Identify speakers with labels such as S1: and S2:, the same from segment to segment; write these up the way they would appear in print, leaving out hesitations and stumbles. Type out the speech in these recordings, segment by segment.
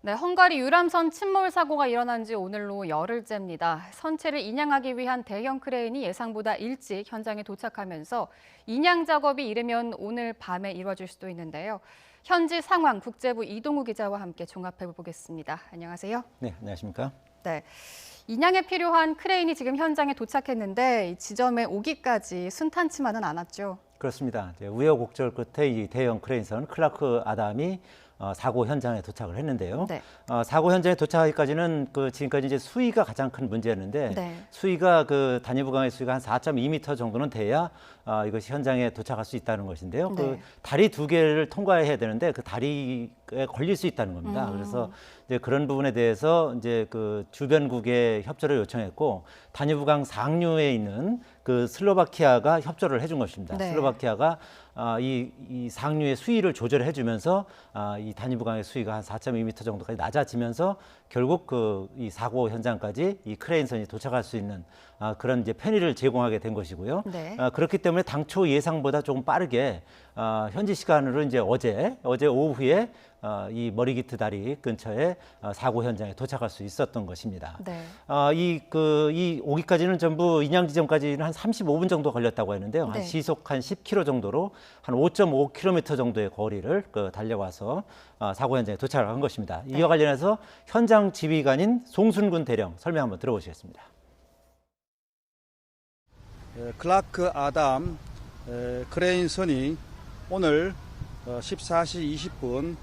S1: 네, 헝가리 유람선 침몰 사고가 일어난 지 오늘로 열흘째입니다. 선체를 인양하기 위한 대형 크레인이 예상보다 일찍 현장에 도착하면서 인양 작업이 이르면 오늘 밤에 이루어질 수도 있는데요. 현지 상황 국제부 이동우 기자와 함께 종합해 보겠습니다. 안녕하세요.
S2: 네, 안녕하십니까?
S1: 네, 인양에 필요한 크레인이 지금 현장에 도착했는데 이 지점에 오기까지 순탄치만은 않았죠.
S2: 그렇습니다. 우여곡절 끝에 이 대형 크레인선 클라크 아담이 사고 현장에 도착을 했는데요.
S1: 네.
S2: 사고 현장에 도착하기까지는 지금까지 이제 수위가 가장 큰 문제였는데
S1: 네.
S2: 수위가 단위부강의 수위가 한 4.2m 정도는 돼야 이것이 현장에 도착할 수 있다는 것인데요.
S1: 네.
S2: 다리 두 개를 통과해야 되는데 그 다리에 걸릴 수 있다는 겁니다. 그래서 이제 그런 부분에 대해서 이제 주변국에 협조를 요청했고 단위부강 상류에 있는 슬로바키아가 협조를 해준 것입니다.
S1: 네.
S2: 슬로바키아가 이 상류의 수위를 조절해 주면서 이 단위부강의 수위가 한 4.2m 정도까지 낮아지면서 결국 이 사고 현장까지 이 크레인선이 도착할 수 있는 그런 이제 편의를 제공하게 된 것이고요.
S1: 네.
S2: 그렇기 때문에 당초 예상보다 조금 빠르게 현지 시간으로 이제 어제 오후에 이 머리기트 다리 근처에 사고 현장에 도착할 수 있었던 것입니다.
S1: 네.
S2: 이 오기까지는 전부 인양 지점까지는 한 35분 정도 걸렸다고 했는데요.
S1: 네.
S2: 한 시속 한 10km 정도로 한 5.5km 정도의 거리를 달려와서 사고 현장에 도착을 한 것입니다.
S1: 네.
S2: 이와 관련해서 현장 지휘관인 송순군 대령 설명 한번 들어보시겠습니다.
S3: 클라크 아담 크레인선이 오늘 14시 20분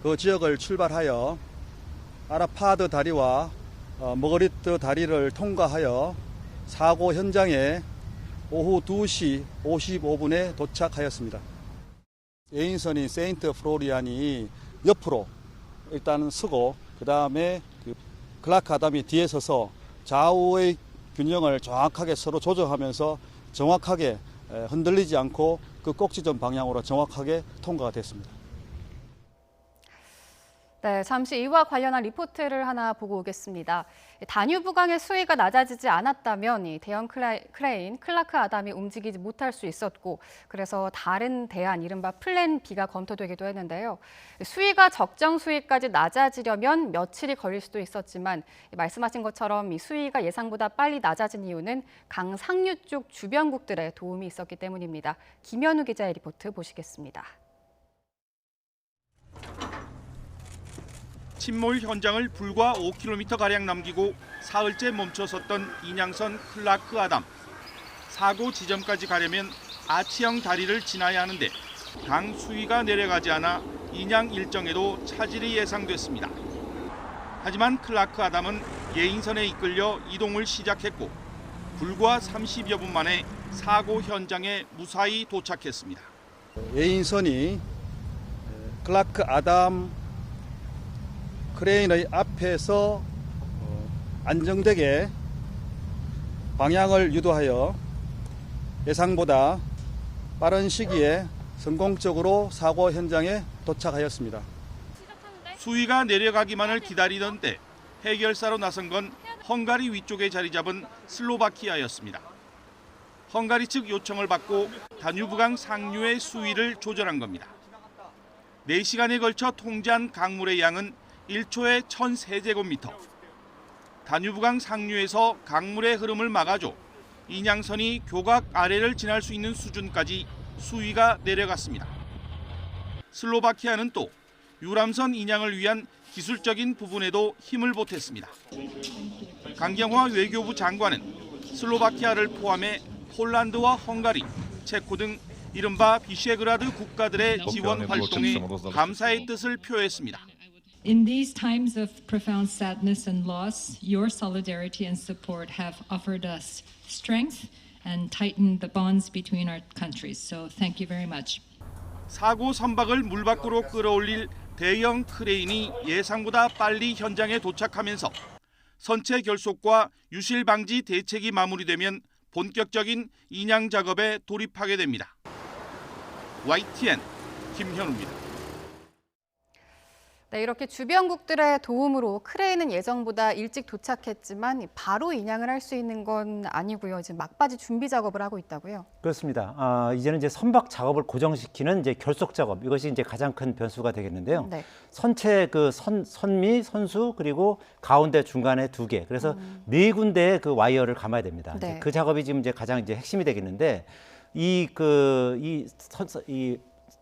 S3: 그 지역을 출발하여 아라파드 다리와 머거리트 다리를 통과하여 사고 현장에 오후 2시 55분에 도착하였습니다. A인선인 세인트 플로리안이 옆으로 일단 서고 그 다음에 클라크 아담이 뒤에 서서 좌우의 균형을 정확하게 서로 조정하면서 정확하게 흔들리지 않고 그 꼭지점 방향으로 정확하게 통과가 됐습니다.
S1: 네, 잠시 이와 관련한 리포트를 하나 보고 오겠습니다. 단유부강의 수위가 낮아지지 않았다면 이 대형 크레인 클라크 아담이 움직이지 못할 수 있었고 그래서 다른 대안, 이른바 플랜 B가 검토되기도 했는데요. 수위가 적정 수위까지 낮아지려면 며칠이 걸릴 수도 있었지만 말씀하신 것처럼 이 수위가 예상보다 빨리 낮아진 이유는 강 상류 쪽 주변국들의 도움이 있었기 때문입니다. 김현우 기자의 리포트 보시겠습니다.
S4: 침몰 현장을 불과 5km가량 남기고 사흘째 멈춰섰던 인양선 클라크 아담. 사고 지점까지 가려면 아치형 다리를 지나야 하는데 강 수위가 내려가지 않아 인양 일정에도 차질이 예상됐습니다. 하지만 클라크 아담은 예인선에 이끌려 이동을 시작했고 불과 30여 분 만에 사고 현장에 무사히 도착했습니다.
S3: 예인선이 클라크 아담 크레인의 앞에서 안정되게 방향을 유도하여 예상보다 빠른 시기에 성공적으로 사고 현장에 도착하였습니다.
S4: 수위가 내려가기만을 기다리던 때 해결사로 나선 건 헝가리 위쪽에 자리 잡은 슬로바키아였습니다. 헝가리 측 요청을 받고 다뉴브강 상류의 수위를 조절한 겁니다. 4시간에 걸쳐 통제한 강물의 양은 1초에 1,003제곱미터. 다뉴브강 상류에서 강물의 흐름을 막아줘 인양선이 교각 아래를 지날 수 있는 수준까지 수위가 내려갔습니다. 슬로바키아는 또 유람선 인양을 위한 기술적인 부분에도 힘을 보탰습니다. 강경화 외교부 장관은 슬로바키아를 포함해 폴란드와 헝가리, 체코 등 이른바 비셰그라드 국가들의 지원 활동에 감사의 뜻을 표했습니다.
S5: In these times of profound sadness and loss, your solidarity and support have offered us strength and tightened the bonds between our countries. So thank you very much.
S4: 사고 선박을 물 밖으로 끌어올릴 대형 크레인이 예상보다 빨리 현장에 도착하면서 선체 결속과 유실 방지 대책이 마무리되면 본격적인 인양 작업에 돌입하게 됩니다. YTN 김현우입니다.
S1: 네, 이렇게 주변국들의 도움으로 크레인은 예정보다 일찍 도착했지만 바로 인양을 할 수 있는 건 아니고요. 지금 막바지 준비 작업을 하고 있다고요.
S2: 그렇습니다. 이제는 이제 선박 작업을 고정시키는 이제 결속 작업, 이것이 이제 가장 큰 변수가 되겠는데요.
S1: 네.
S2: 선체 그 선미, 선수, 그리고 가운데 중간에 2개. 그래서 4군데의 그 와이어를 감아야 됩니다.
S1: 네.
S2: 이제 그 작업이 지금 이제 가장 이제 핵심이 되겠는데, 이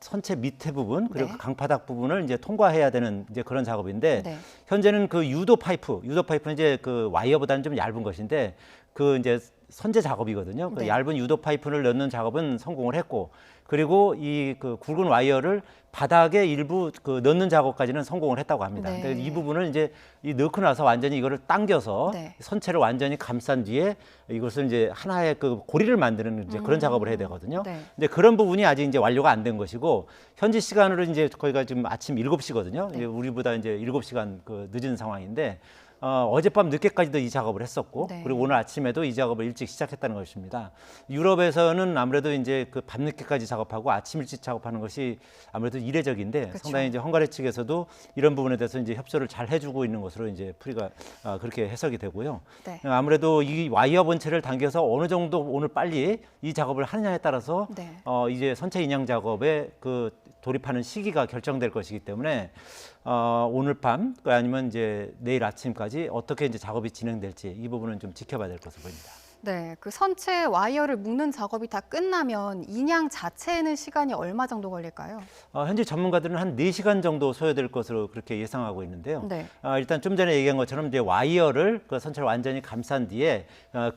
S2: 선체 밑에 부분, 그리고
S1: 네.
S2: 강바닥 부분을 이제 통과해야 되는 이제 그런 작업인데,
S1: 네.
S2: 현재는 그 유도 파이프는 이제 그 와이어보다는 좀 얇은 것인데, 그 이제 선제 작업이거든요. 그
S1: 네.
S2: 얇은 유도 파이프를 넣는 작업은 성공을 했고, 그리고 이 그 굵은 와이어를 바닥에 일부 그 넣는 작업까지는 성공을 했다고 합니다.
S1: 네.
S2: 근데 이 부분을 이제 넣고 나서 완전히 이거를 당겨서
S1: 네.
S2: 선체를 완전히 감싼 뒤에 이것을 이제 하나의 그 고리를 만드는 이제 그런 작업을 해야 되거든요.
S1: 네.
S2: 근데 그런 부분이 아직 이제 완료가 안 된 것이고, 현지 시간으로 이제 거기가 지금 아침 7시거든요.
S1: 네.
S2: 이제 우리보다 이제 7시간 그 늦은 상황인데, 어젯밤 늦게까지도 이 작업을 했었고,
S1: 네.
S2: 그리고 오늘 아침에도 이 작업을 일찍 시작했다는 것입니다. 유럽에서는 아무래도 이제 그 밤늦게까지 작업하고 아침 일찍 작업하는 것이 아무래도 이례적인데,
S1: 그쵸.
S2: 상당히 이제 헝가리 측에서도 이런 부분에 대해서 이제 협조를 잘 해주고 있는 것으로 이제 풀이가 그렇게 해석이 되고요.
S1: 네.
S2: 아무래도 이 와이어 본체를 당겨서 어느 정도 오늘 빨리 이 작업을 하느냐에 따라서
S1: 네.
S2: 이제 선체 인양 작업에 그 돌입하는 시기가 결정될 것이기 때문에 오늘 밤 아니면 이제 내일 아침까지 어떻게 이제 작업이 진행될지 이 부분은 좀 지켜봐야 될 것으로 보입니다.
S1: 네, 그 선체 와이어를 묶는 작업이 다 끝나면 인양 자체에는 시간이 얼마 정도 걸릴까요?
S2: 현재 전문가들은 한 4시간 정도 소요될 것으로 그렇게 예상하고 있는데요.
S1: 네.
S2: 일단 좀 전에 얘기한 것처럼 이제 와이어를 그 선체를 완전히 감싼 뒤에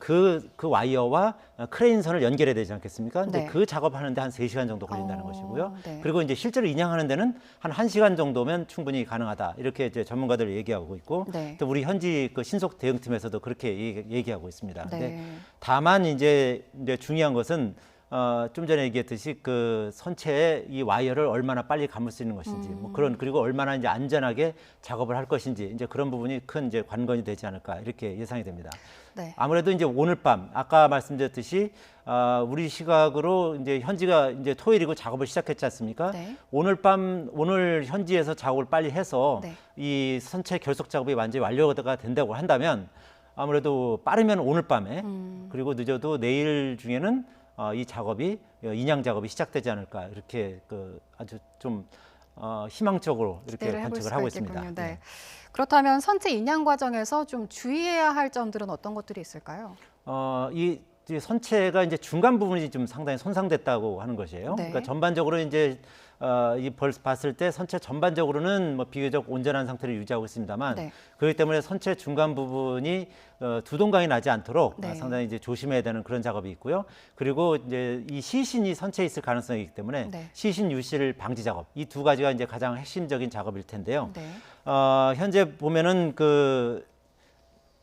S2: 그 와이어와 크레인선을 연결해야 되지 않겠습니까? 근데
S1: 네.
S2: 그 작업하는데 한 3시간 정도 걸린다는
S1: 어,
S2: 것이고요.
S1: 네.
S2: 그리고 이제 실제로 인양하는 데는 한 1시간 정도면 충분히 가능하다. 이렇게 이제 전문가들 얘기하고 있고,
S1: 네.
S2: 또 우리 현지 그 신속 대응팀에서도 그렇게 얘기하고 있습니다. 근데
S1: 네.
S2: 다만 이제 중요한 것은 좀 전에 얘기했듯이 그 선체에 이 와이어를 얼마나 빨리 감을 수 있는 것인지, 뭐 그리고 얼마나 이제 안전하게 작업을 할 것인지, 이제 그런 부분이 큰 이제 관건이 되지 않을까 이렇게 예상이 됩니다.
S1: 네.
S2: 아무래도 이제 오늘 밤 아까 말씀드렸듯이 우리 시각으로 이제 현지가 이제 토요일이고 작업을 시작했지 않습니까?
S1: 네.
S2: 오늘 현지에서 작업을 빨리 해서
S1: 네.
S2: 이 선체 결속 작업이 완전히 완료가 된다고 한다면, 아무래도 빠르면 오늘 밤에 그리고 늦어도 내일 중에는 이 작업이 인양 작업이 시작되지 않을까, 이렇게 그 아주 좀 희망적으로 이렇게
S1: 기대를 해볼
S2: 관측을
S1: 수가
S2: 하고
S1: 있겠군요.
S2: 있습니다.
S1: 네. 그렇다면 선체 인양 과정에서 좀 주의해야 할 점들은 어떤 것들이 있을까요?
S2: 이 선체가 이제 중간 부분이 좀 상당히 손상됐다고 하는 것이에요.
S1: 네.
S2: 그러니까 전반적으로 이제 봤을 때 선체 전반적으로는 뭐 비교적 온전한 상태를 유지하고 있습니다만,
S1: 네.
S2: 그렇기 때문에 선체 중간 부분이 두동강이 나지 않도록
S1: 네.
S2: 상당히 이제 조심해야 되는 그런 작업이 있고요. 그리고 이제 이 시신이 선체에 있을 가능성이 있기 때문에
S1: 네.
S2: 시신 유실 방지 작업, 이 2가지가 이제 가장 핵심적인 작업일 텐데요.
S1: 네.
S2: 현재 보면은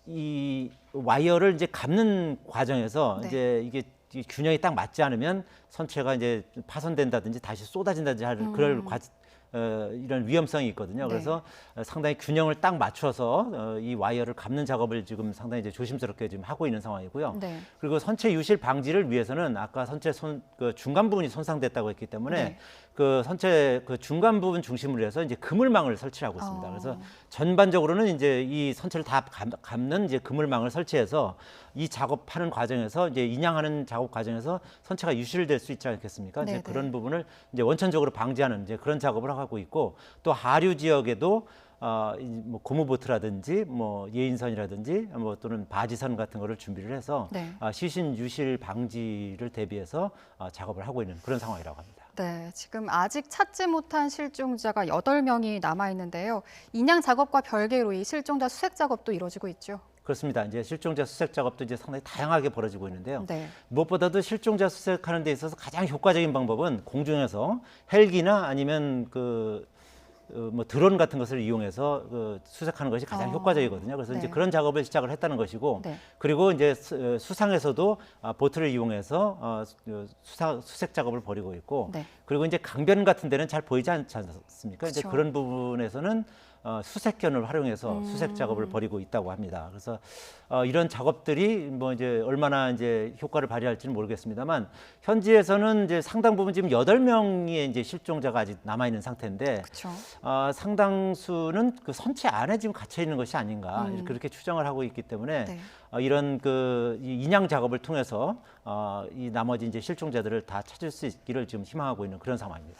S2: 이 와이어를 이제 감는 과정에서
S1: 네.
S2: 이제 이게 이 균형이 딱 맞지 않으면 선체가 이제 파손된다든지 다시 쏟아진다든지 할 그럴 이런 위험성이 있거든요.
S1: 네.
S2: 그래서 상당히 균형을 딱 맞춰서 이 와이어를 감는 작업을 지금 상당히 이제 조심스럽게 지금 하고 있는 상황이고요.
S1: 네.
S2: 그리고 선체 유실 방지를 위해서는 아까 선체 그 중간 부분이 손상됐다고 했기 때문에
S1: 네.
S2: 그 선체 그 중간 부분 중심으로 해서 이제 그물망을 설치하고 있습니다. 그래서
S1: 어.
S2: 전반적으로는 이제 이 선체를 다 감는 이제 그물망을 설치해서 이 작업하는 과정에서 이제 인양하는 작업 과정에서 선체가 유실될 수 있지 않겠습니까? 이제
S1: 네네.
S2: 그런 부분을 이제 원천적으로 방지하는 이제 그런 작업을 하고 있고, 또 하류 지역에도 뭐 고무보트라든지 뭐 예인선이라든지 뭐 또는 바지선 같은 거를 준비를 해서
S1: 네.
S2: 시신 유실 방지를 대비해서 작업을 하고 있는 그런 상황이라고 합니다.
S1: 네, 지금 아직 찾지 못한 실종자가 8명이 남아 있는데요. 인양 작업과 별개로 이 실종자 수색 작업도 이루어지고 있죠.
S2: 그렇습니다. 이제 실종자 수색 작업도 이제 상당히 다양하게 벌어지고 있는데요.
S1: 네.
S2: 무엇보다도 실종자 수색하는 데 있어서 가장 효과적인 방법은 공중에서 헬기나 아니면 뭐 드론 같은 것을 이용해서 수색하는 것이 가장 효과적이거든요. 그래서
S1: 네.
S2: 이제 그런 작업을 시작을 했다는 것이고,
S1: 네.
S2: 그리고 이제 수상에서도 보트를 이용해서 수색 작업을 벌이고 있고,
S1: 네.
S2: 그리고 이제 강변 같은 데는 잘 보이지 않지 않습니까? 이제
S1: 그쵸.
S2: 그런 부분에서는 수색견을 활용해서 수색 작업을 벌이고 있다고 합니다. 그래서 이런 작업들이 뭐 이제 얼마나 이제 효과를 발휘할지는 모르겠습니다만 현지에서는 이제 상당 부분 지금 8명의 이제 실종자가 아직 남아 있는 상태인데
S1: 그렇죠.
S2: 상당수는 그 선체 안에 지금 갇혀 있는 것이 아닌가 그렇게 추정을 하고 있기 때문에
S1: 네.
S2: 이런 이 인양 작업을 통해서 이 나머지 이제 실종자들을 다 찾을 수 있기를 지금 희망하고 있는 그런 상황입니다.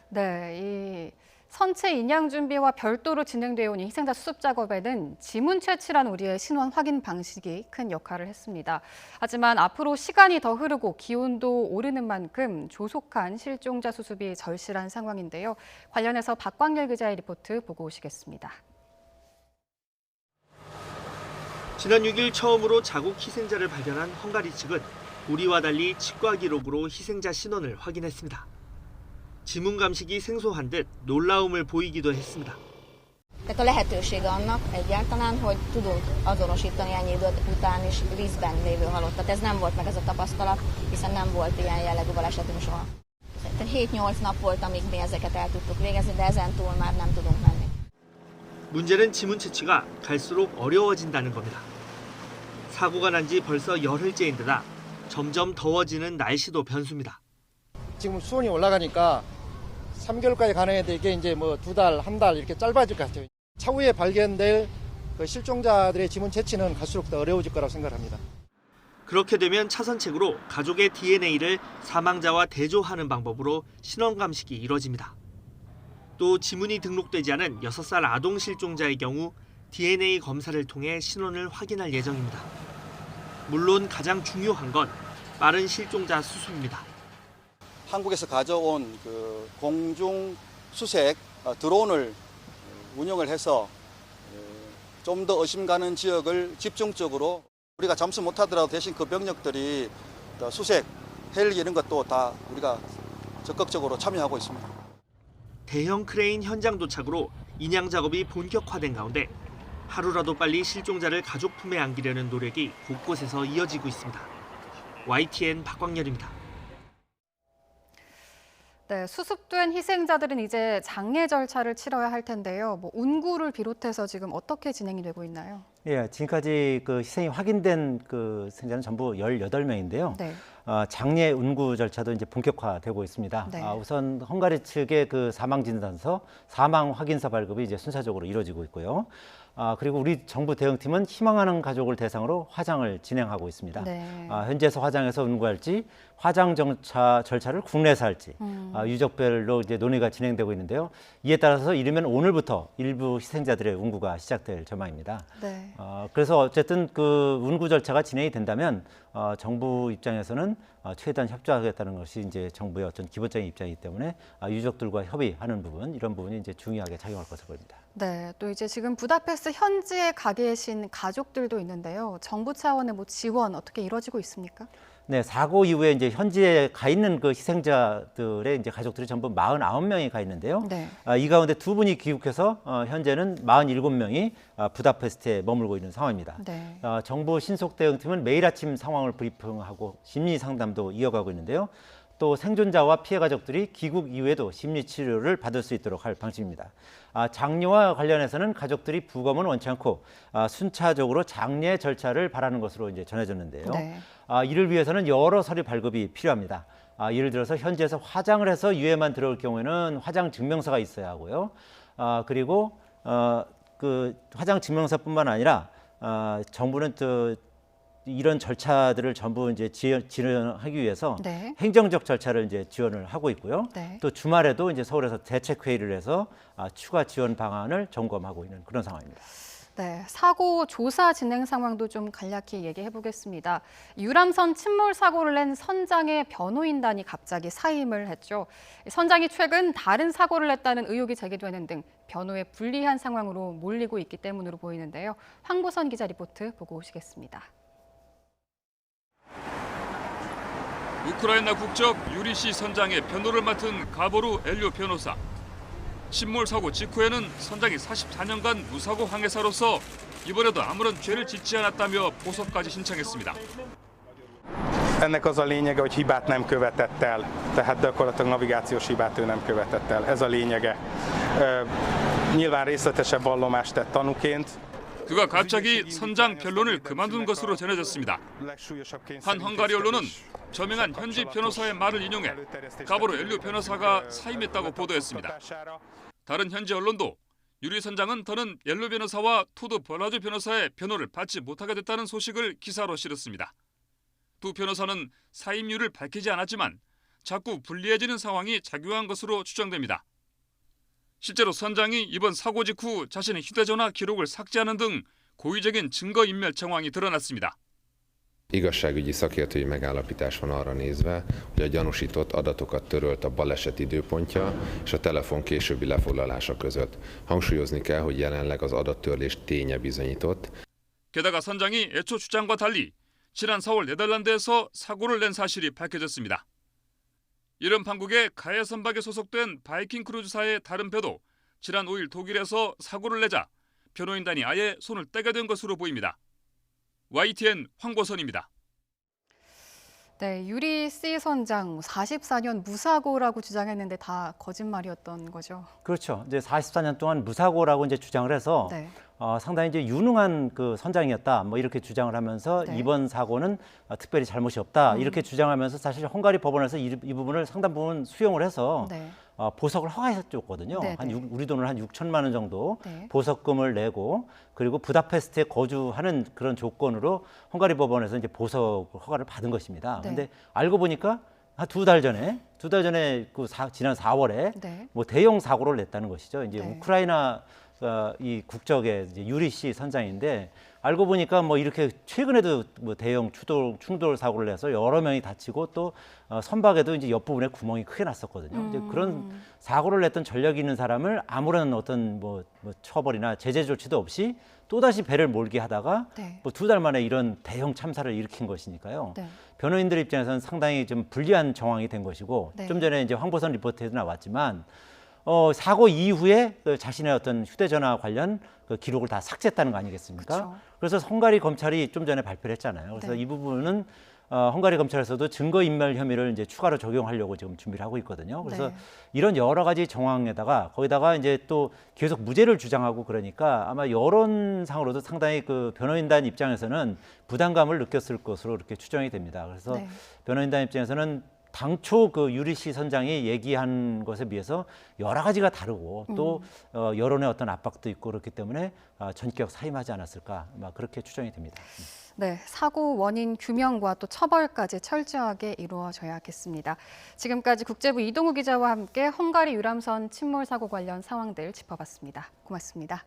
S1: 네, 이 선체 인양 준비와 별도로 진행되어 온 이 희생자 수습 작업에는 지문 채취란 우리의 신원 확인 방식이 큰 역할을 했습니다. 하지만 앞으로 시간이 더 흐르고 기온도 오르는 만큼 조속한 실종자 수습이 절실한 상황인데요. 관련해서 박광렬 기자의 리포트 보고 오시겠습니다.
S6: 지난 6일 처음으로 자국 희생자를 발견한 헝가리 측은 우리와 달리 치과 기록으로 희생자 신원을 확인했습니다. 지문 감식이 생소한 듯 놀라움을 보이기도 했습니다.
S7: Tehát a lehetősége annak egyáltalán, hogy tudunk azonosítani ennyi idő után is vízben lévő halottat. Ez nem volt meg ez a tapasztalat, hiszen nem volt ilyen jellegű balesetünk soha. Szerintem 7-8 nap volt, amíg mi ezeket el tudtuk végezni, de ezen túl már nem tudunk menni.
S6: 문제는 지문 채취가 갈수록 어려워진다는 겁니다. 사고가 난 지 벌써 열흘째인 데다 점점 더워지는 날씨도 변수입니다.
S8: 지금 수온이 올라가니까 3개월까지 가능한데 이게 이제 뭐 2달, 1달 이렇게 짧아질 것 같아요. 차후에 발견될 그 실종자들의 지문 채취는 갈수록 더 어려워질 거라고 생각합니다.
S6: 그렇게 되면 차선책으로 가족의 DNA를 사망자와 대조하는 방법으로 신원 감식이 이뤄집니다. 또 지문이 등록되지 않은 6살 아동 실종자의 경우 DNA 검사를 통해 신원을 확인할 예정입니다. 물론 가장 중요한 건 빠른 실종자 수습입니다.
S3: 한국에서 가져온 그 공중 수색 드론을 운영을 해서 좀 더 의심 가는 지역을 집중적으로 우리가 잠수 못하더라도 대신 그 병력들이 수색, 헬기 이런 것도 다 우리가 적극적으로 참여하고 있습니다.
S6: 대형 크레인 현장 도착으로 인양 작업이 본격화된 가운데 하루라도 빨리 실종자를 가족 품에 안기려는 노력이 곳곳에서 이어지고 있습니다. YTN 박광렬입니다.
S1: 네, 수습된 희생자들은 이제 장례 절차를 치러야 할 텐데요. 뭐 운구를 비롯해서 지금 어떻게 진행이 되고 있나요?
S2: 예, 지금까지 그 희생이 확인된 그 생자는 전부 18명인데요.
S1: 네.
S2: 장례 운구 절차도 이제 본격화되고 있습니다.
S1: 네.
S2: 우선 헝가리 측의 그 사망 진단서, 사망 확인서 발급이 이제 순차적으로 이루어지고 있고요. 그리고 우리 정부 대응팀은 희망하는 가족을 대상으로 화장을 진행하고 있습니다.
S1: 네.
S2: 현지에서 화장해서 운구할지, 화장 절차를 국내에서 할지, 유족별로 이제 논의가 진행되고 있는데요. 이에 따라서 이르면 오늘부터 일부 희생자들의 운구가 시작될 전망입니다.
S1: 네.
S2: 그래서 어쨌든 그 운구 절차가 진행이 된다면 정부 입장에서는 최대한 협조하겠다는 것이 이제 정부의 어떤 기본적인 입장이기 때문에 유족들과 협의하는 부분, 이런 부분이 이제 중요하게 작용할 것으로 보입니다.
S1: 네, 또 이제 지금 부다페스트 현지에 가 계신 가족들도 있는데요. 정부 차원의 뭐 지원 어떻게 이루어지고 있습니까?
S2: 네, 사고 이후에 이제 현지에 가 있는 그 희생자들의 이제 가족들이 전부 49명이 가 있는데요.
S1: 네.
S2: 이 가운데 2분이 귀국해서 현재는 47명이 부다페스트에 머물고 있는 상황입니다.
S1: 네.
S2: 정부 신속 대응팀은 매일 아침 상황을 브리핑하고 심리 상담도 이어가고 있는데요. 또 생존자와 피해 가족들이 귀국 이후에도 심리 치료를 받을 수 있도록 할 방침입니다. 장례와 관련해서는 가족들이 부검은 원치 않고 순차적으로 장례 절차를 바라는 것으로 이제 전해졌는데요.
S1: 네.
S2: 이를 위해서는 여러 서류 발급이 필요합니다. 예를 들어서 현지에서 화장을 해서 유해만 들어올 경우에는 화장 증명서가 있어야 하고요. 그리고 그 화장 증명서뿐만 아니라 정부는 이런 절차들을 전부 이제 지원하기 위해서
S1: 네.
S2: 행정적 절차를 이제 지원을 하고 있고요.
S1: 네.
S2: 또 주말에도 이제 서울에서 대책 회의를 해서 추가 지원 방안을 점검하고 있는 그런 상황입니다.
S1: 네, 사고 조사 진행 상황도 좀 간략히 얘기해 보겠습니다. 유람선 침몰 사고를 낸 선장의 변호인단이 갑자기 사임을 했죠. 선장이 최근 다른 사고를 냈다는 의혹이 제기되는 등 변호에 불리한 상황으로 몰리고 있기 때문으로 보이는데요. 황보선 기자 리포트 보고 오시겠습니다.
S9: 우크라이나 국적 유리시 선장의 변호를 맡은 가보루 엘료 변호사. 침몰 사고 직후에는 선장이 44년간 무사고 항해사로서 이번에도 아무런 죄를 짓지 않았다며 보석까지 신청했습니다.
S10: Ennek az a lényege, hogy hibát nem követett el, tehát gyakorlatilag navigációs hibát ő nem követett el. Ez a lényege. Nyilván részletesebb vallomást tett tanúként.
S9: 그가 갑자기 선장 변론을 그만둔 것으로 전해졌습니다. 한 헝가리 언론은 저명한 현지 변호사의 말을 인용해 가보로 엘류 변호사가 사임했다고 보도했습니다. 다른 현지 언론도 유리 선장은 더는 엘류 변호사와 토드 버라주 변호사의 변호를 받지 못하게 됐다는 소식을 기사로 실었습니다. 두 변호사는 사임 이유를 밝히지 않았지만 자꾸 불리해지는 상황이 작용한 것으로 추정됩니다. 실제로 선장이 이번 사고 직후 자신의 휴대전화 기록을 삭제하는 등 고의적인 증거인멸 정황이 드러났습니다.
S11: Igazságügyi szakértői megállapítás van arra nézve, hogy a gyanúsított adatokat törölt a baleset időpontja és a telefon későbbi lefoglalása között. Hangsúlyozni kell, hogy jelenleg az adattörlés ténye bizonyított.
S9: 게다가 선장이 애초 주장과 달리 지난 4월 네덜란드에서 사고를 낸 사실이 밝혀졌습니다. 이런 판국에 가해 선박에 소속된 바이킹 크루즈사의 다른 배도 지난 5일 독일에서 사고를 내자 변호인단이 아예 손을 떼게 된 것으로 보입니다. YTN 황보선입니다.
S1: 네, 유리 C 선장 44년 무사고라고 주장했는데 다 거짓말이었던 거죠.
S2: 그렇죠. 이제 44년 동안 무사고라고 이제 주장을 해서
S1: 네.
S2: 상당히 이제 유능한 그 선장이었다. 뭐 이렇게 주장을 하면서
S1: 네.
S2: 이번 사고는 특별히 잘못이 없다. 이렇게 주장하면서 사실 헝가리 법원에서 이 부분을 상당 부분 수용을 해서
S1: 네.
S2: 보석을 허가해줬거든요.
S1: 네, 네.
S2: 우리 돈을 한 6천만 원 정도
S1: 네.
S2: 보석금을 내고 그리고 부다페스트에 거주하는 그런 조건으로 헝가리 법원에서 이제 보석 허가를 받은 것입니다.
S1: 네.
S2: 근데 알고 보니까 한 두 달 전에 지난 4월에
S1: 네.
S2: 뭐 대형 사고를 냈다는 것이죠. 이제
S1: 네.
S2: 우크라이나 이 국적의 이제 유리 씨 선장인데 알고 보니까 뭐 이렇게 최근에도 뭐 대형 충돌 사고를 내서 여러 명이 다치고 또 선박에도 이제 옆부분에 구멍이 크게 났었거든요. 이제 그런 사고를 냈던 전력이 있는 사람을 아무런 어떤 뭐 처벌이나 제재 조치도 없이 또다시 배를 몰게 하다가
S1: 네.
S2: 뭐 두 달 만에 이런 대형 참사를 일으킨 것이니까요.
S1: 네.
S2: 변호인들 입장에서는 상당히 좀 불리한 정황이 된 것이고
S1: 네.
S2: 좀 전에 이제 황보선 리포트에도 나왔지만 사고 이후에 그 자신의 어떤 휴대전화 관련 그 기록을 다 삭제했다는 거 아니겠습니까?
S1: 그쵸.
S2: 그래서 헝가리 검찰이 좀 전에 발표를 했잖아요. 그래서
S1: 네.
S2: 이 부분은 헝가리 검찰에서도 증거인멸 혐의를 이제 추가로 적용하려고 지금 준비를 하고 있거든요. 그래서
S1: 네.
S2: 이런 여러 가지 정황에다가 거기다가 이제 또 계속 무죄를 주장하고 그러니까 아마 여론상으로도 상당히 그 변호인단 입장에서는 부담감을 느꼈을 것으로 이렇게 추정이 됩니다. 그래서
S1: 네.
S2: 변호인단 입장에서는 당초 그 유리 씨 선장이 얘기한 것에 비해서 여러 가지가 다르고 또 여론의 어떤 압박도 있고 그렇기 때문에 전격 사임하지 않았을까 막 그렇게 추정이 됩니다.
S1: 네, 사고 원인 규명과 또 처벌까지 철저하게 이루어져야겠습니다. 지금까지 국제부 이동우 기자와 함께 헝가리 유람선 침몰 사고 관련 상황들 짚어봤습니다. 고맙습니다.